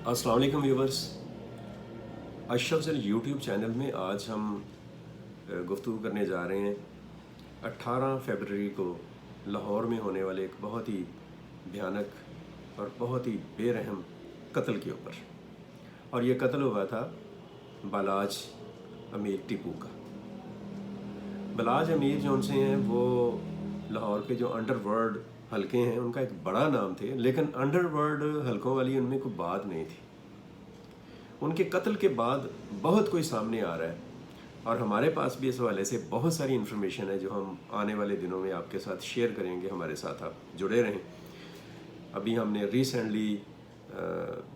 अस्सलाम वालेकुम व्यूवर्स। अशरफ जल यूट्यूब चैनल में आज हम गुफ्तगू करने जा रहे हैं 18 फरवरी को लाहौर में होने वाले एक बहुत ही भयानक और बहुत ही बेरहम कत्ल के ऊपर। और ये कत्ल हुआ था बालाज अमीर टिपू का। बालाज अमीर जो उनसे हैं वो लाहौर के जो अंडरवर्ल्ड हलके हैं उनका एक बड़ा नाम थे, लेकिन अंडरवर्ल्ड हलकों वाली उनमें कोई बात नहीं थी। उनके कत्ल के बाद बहुत कोई सामने आ रहा है और हमारे पास भी इस हवाले से बहुत सारी इन्फॉर्मेशन है जो हम आने वाले दिनों में आपके साथ शेयर करेंगे। हमारे साथ आप जुड़े रहें। अभी हमने रिसेंटली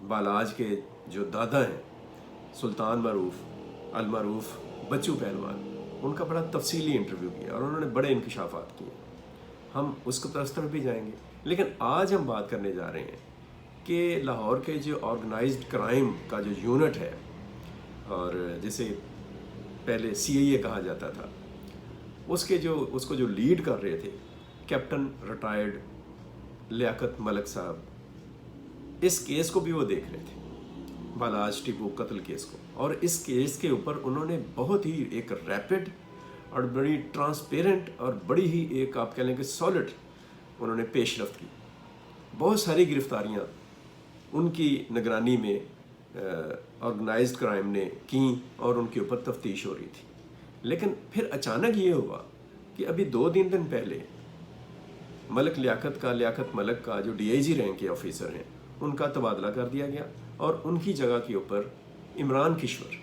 बालाज के जो दादा हैं सुल्तान अल मारूफ बच्चू पहलवान, उनका बड़ा तफसीली इंटरव्यू किया और उन्होंने बड़े इंकशाफात किए। हम उसको तरफ भी जाएंगे, लेकिन आज हम बात करने जा रहे हैं कि लाहौर के जो ऑर्गेनाइज्ड क्राइम का जो यूनिट है और जिसे पहले CIA कहा जाता था, उसको जो लीड कर रहे थे कैप्टन रिटायर्ड लियाकत मलिक साहब, इस केस को भी वो देख रहे थे, बालाज टिपू कत्ल केस को। और इस केस के ऊपर उन्होंने बहुत ही एक रैपिड और बड़ी ट्रांसपेरेंट और बड़ी ही एक आप कह लें कि सॉलिड उन्होंने पेशरफ्त की। बहुत सारी गिरफ्तारियां उनकी निगरानी में ऑर्गेनाइज्ड क्राइम ने की और उनके ऊपर तफ्तीश हो रही थी। लेकिन फिर अचानक ये हुआ कि अभी 2-3 दिन पहले लियाकत मलिक का जो DIG रैंक के ऑफिसर हैं उनका तबादला कर दिया गया और उनकी जगह के ऊपर इमरान किश्वर,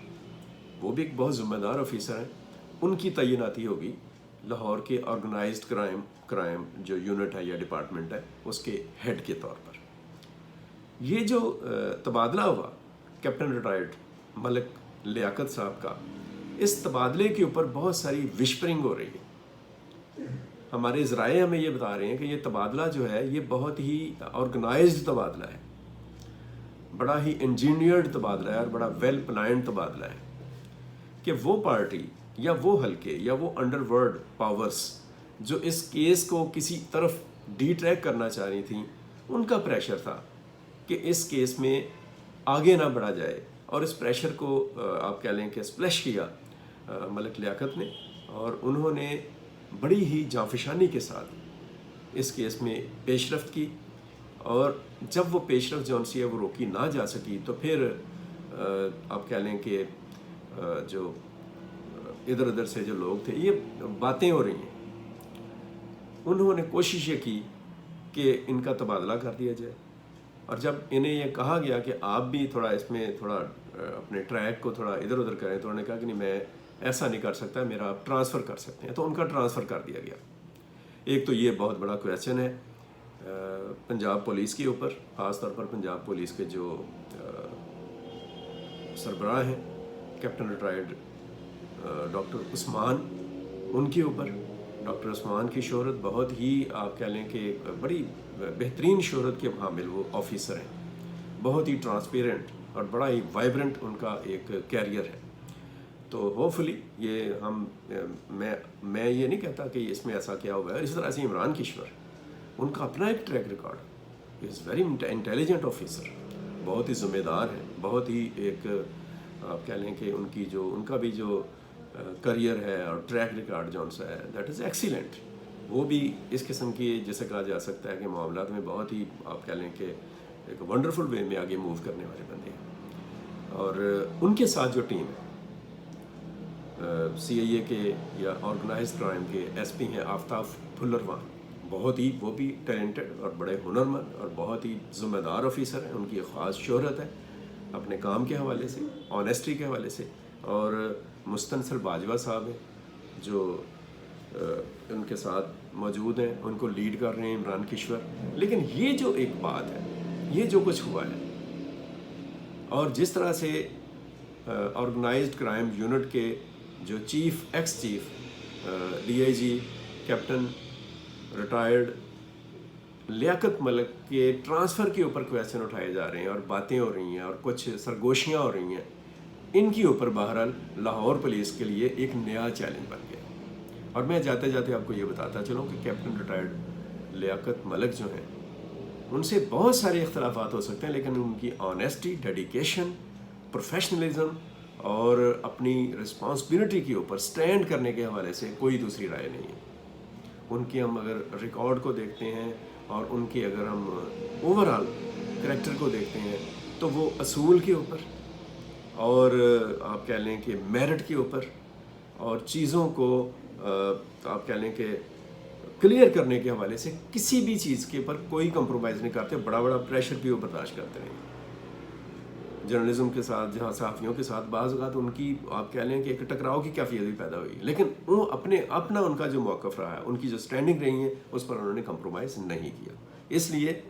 वो भी एक बहुत ज़िम्मेदार ऑफिसर हैं, उनकी तैनाती होगी लाहौर के ऑर्गेनाइज्ड क्राइम जो यूनिट है या डिपार्टमेंट है उसके हेड के तौर पर। ये जो तबादला हुआ कैप्टन रिटायर्ड मलिक लियाकत साहब का, इस तबादले के ऊपर बहुत सारी विस्परिंग हो रही है। हमारे ज़राए हमें ये बता रहे हैं कि ये तबादला जो है ये बहुत ही ऑर्गेनाइज्ड तबादला है, बड़ा ही इंजीनियर्ड तबादला है और बड़ा वेल प्लान्ड तबादला है कि वो पार्टी या वो हलके या वो अंडरवर्ल्ड पावर्स जो इस केस को किसी तरफ डिट्रैक करना चाह रही थी, उनका प्रेशर था कि इस केस में आगे ना बढ़ा जाए। और इस प्रेशर को आप कह लें कि स्प्लैश किया मलिक लियाकत ने, और उन्होंने बड़ी ही जांफशानी के साथ इस केस में पेशरफ्त की। और जब वो पेशरफ्त जो उनसे वो रोकी ना जा सकी तो फिर आप कह लें कि जो इधर उधर से जो लोग थे, ये बातें हो रही हैं, उन्होंने कोशिश ये की कि इनका तबादला कर दिया जाए। और जब इन्हें ये कहा गया कि आप भी थोड़ा इसमें थोड़ा अपने ट्रैक को थोड़ा इधर उधर करें, तो उन्होंने कहा कि नहीं, मैं ऐसा नहीं कर सकता, मेरा आप ट्रांसफ़र कर सकते हैं, तो उनका ट्रांसफ़र कर दिया गया। एक तो ये बहुत बड़ा क्वेश्चन है पंजाब पुलिस के ऊपर, ख़ास तौर पर पंजाब पुलिस के जो सरबराह हैं कैप्टन रिटायर्ड डॉक्टर उस्मान, उनके ऊपर। डॉक्टर उस्मान की शोहरत बहुत ही आप कह लें कि बड़ी बेहतरीन शोहरत के हामिल वो ऑफिसर हैं, बहुत ही ट्रांसपेरेंट और बड़ा ही वाइब्रेंट उनका एक कैरियर है। तो होपफुली ये मैं ये नहीं कहता कि इसमें ऐसा क्या हुआ है। इस तरह से इमरान किश्वर, उनका अपना एक track record, is very intelligent officer, बहुत ही ज़िम्मेदार है, बहुत ही एक आप कह लें कि उनका भी जो करियर है और ट्रैक रिकॉर्ड जो उनसा है दैट इज़ एक्सीलेंट। वो भी इस किस्म की जिसे कहा जा सकता है कि मामलात में बहुत ही आप कह लें कि एक वंडरफुल वे में आगे मूव करने वाले बंदे हैं। और उनके साथ जो टीम है CIA के या ऑर्गेनाइज्ड क्राइम के SP हैं आफ्ताब फुल्लरवान, बहुत ही वो भी टैलेंटेड और बड़े हुनरमंद और बहुत ही ज़िम्मेदार ऑफिसर हैं। उनकी ख़ास शोहरत है अपने काम के हवाले से, ऑनेस्टी के हवाले से। और मुस्तनसर बाजवा साहब हैं जो उनके साथ मौजूद हैं, उनको लीड कर रहे हैं इमरान किश्वर। लेकिन ये जो एक बात है, ये जो कुछ हुआ है और जिस तरह से ऑर्गेनाइज्ड क्राइम यूनिट के जो ex chief DIG captain retired Liaquat Malik के ट्रांसफ़र के ऊपर क्वेश्चन उठाए जा रहे हैं और बातें हो रही हैं और कुछ सरगोशियाँ हो रही हैं, इनके ऊपर बहरहाल लाहौर पुलिस के लिए एक नया चैलेंज बन गया। और मैं जाते जाते आपको ये बताता चलूँ कि कैप्टन रिटायर्ड लियाकत मलिक जो हैं ان سے بہت سارے اختلافات ہو سکتے ہیں، لیکن ان کی آنیسٹی، ڈیڈیکیشن، پروفیشنلزم اور اپنی رسپانسبلٹی کے اوپر سٹینڈ کرنے کے حوالے سے کوئی دوسری رائے نہیں ہے۔ ان کی ہم اگر ریکارڈ کو دیکھتے ہیں اور ان کی اگر ہم اوورآل کریکٹر کو دیکھتے ہیں تو وہ اصول کے اوپر اور آپ کہہ لیں کہ میرٹ کے اوپر اور چیزوں کو آپ کہہ لیں کہ کلیئر کرنے کے حوالے سے کسی بھی چیز کے اوپر کوئی کمپرومائز نہیں کرتے، بڑا بڑا پریشر بھی وہ برداشت کرتے ہیں۔ جرنلزم کے ساتھ، جہاں صحافیوں کے ساتھ بعض اوقات ان کی آپ کہہ لیں کہ ایک ٹکراؤ کی کیفیت بھی پیدا ہوئی، لیکن وہ اپنا ان کا جو موقف رہا ہے، ان کی جو سٹینڈنگ رہی ہے، اس پر انہوں نے کمپرومائز نہیں کیا۔ اس لیے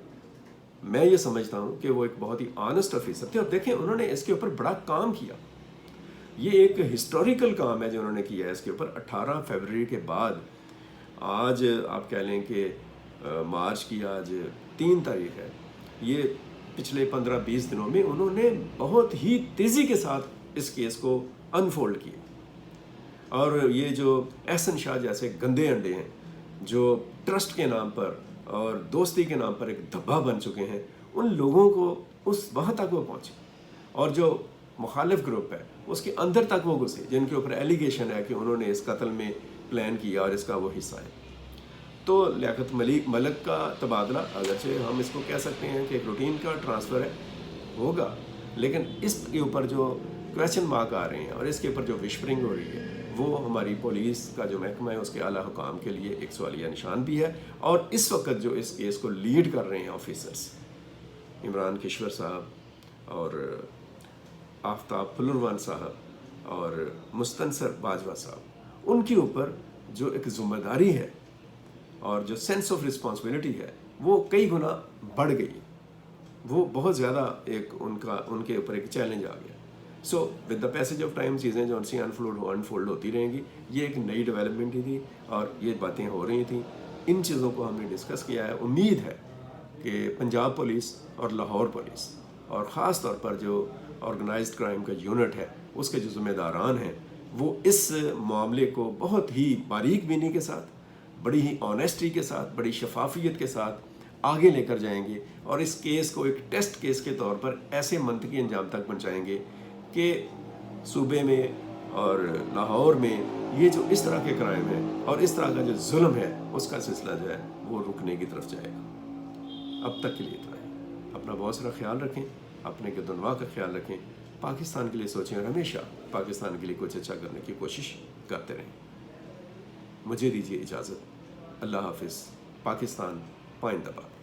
میں یہ سمجھتا ہوں کہ وہ ایک بہت ہی آنیسٹ آفیسر تھے، اور دیکھیں انہوں نے اس کے اوپر بڑا کام کیا۔ یہ ایک ہسٹوریکل کام ہے جو انہوں نے کیا ہے اس کے اوپر۔ 18 فروری کے بعد آج آپ کہہ لیں کہ مارچ کی آج 3 تاریخ ہے، یہ پچھلے 15-20 دنوں میں انہوں نے بہت ہی تیزی کے ساتھ اس کیس کو انفولڈ کیا، اور یہ جو احسن شاہ جیسے گندے انڈے ہیں جو ٹرسٹ کے نام پر اور دوستی کے نام پر ایک دھبا بن چکے ہیں، ان لوگوں کو اس وہاں تک وہ پہنچے، اور جو مخالف گروپ ہے اس کے اندر تک وہ گھسے، جن کے اوپر ایلیگیشن ہے کہ انہوں نے اس قتل میں پلان کیا اور اس کا وہ حصہ ہے۔ تو لیاقت ملک کا تبادلہ، اگرچہ ہم اس کو کہہ سکتے ہیں کہ ایک روٹین کا ٹرانسفر ہے، ہوگا، لیکن اس کے اوپر جو کویشچن مارک آ رہے ہیں اور اس کے اوپر جو وشپرنگ ہو رہی ہے، وہ ہماری پولیس کا جو محکمہ ہے اس کے اعلیٰ حکام کے لیے ایک سوالیہ نشان بھی ہے۔ اور اس وقت جو اس کیس کو لیڈ کر رہے ہیں آفیسرز، عمران کشور صاحب اور آفتاب پھلروان صاحب اور مستنصر باجوہ صاحب، ان کے اوپر جو ایک ذمہ داری ہے اور جو سینس آف رسپانسبلٹی ہے وہ کئی گنا بڑھ گئی، وہ بہت زیادہ ایک ان کے اوپر ایک چیلنج آ گیا۔ So with the passage of time چیزیں جو سی انفولڈ ہوتی رہیں گی، یہ ایک نئی ڈیولپمنٹ ہی تھی اور یہ باتیں ہو رہی تھیں، ان چیزوں کو ہم نے ڈسکس کیا ہے۔ امید ہے کہ پنجاب پولیس اور لاہور پولیس اور خاص طور پر جو آرگنائزڈ کرائم کا یونٹ ہے، اس کے جو ذمہ داران ہیں، وہ اس معاملے کو بہت ہی باریک بینی کے ساتھ، بڑی ہی آنیسٹی کے ساتھ، بڑی شفافیت کے ساتھ آگے لے کر جائیں گے، اور اس کیس کو ایک ٹیسٹ کیس کے طور پر ایسے منطقی انجام تک پہنچائیں گے کہ صوبے میں اور لاہور میں یہ جو اس طرح کے کرائم ہے اور اس طرح کا جو ظلم ہے، اس کا سلسلہ جو ہے وہ رکنے کی طرف جائے گا۔ اب تک کے لیے اتنا ہے۔ اپنا بہت سارا خیال رکھیں، اپنے گردنواں کا خیال رکھیں، پاکستان کے لیے سوچیں اور ہمیشہ پاکستان کے لیے کچھ اچھا کرنے کی کوشش کرتے رہیں۔ مجھے دیجیے اجازت۔ اللہ حافظ۔ پاکستان پائندہ باد۔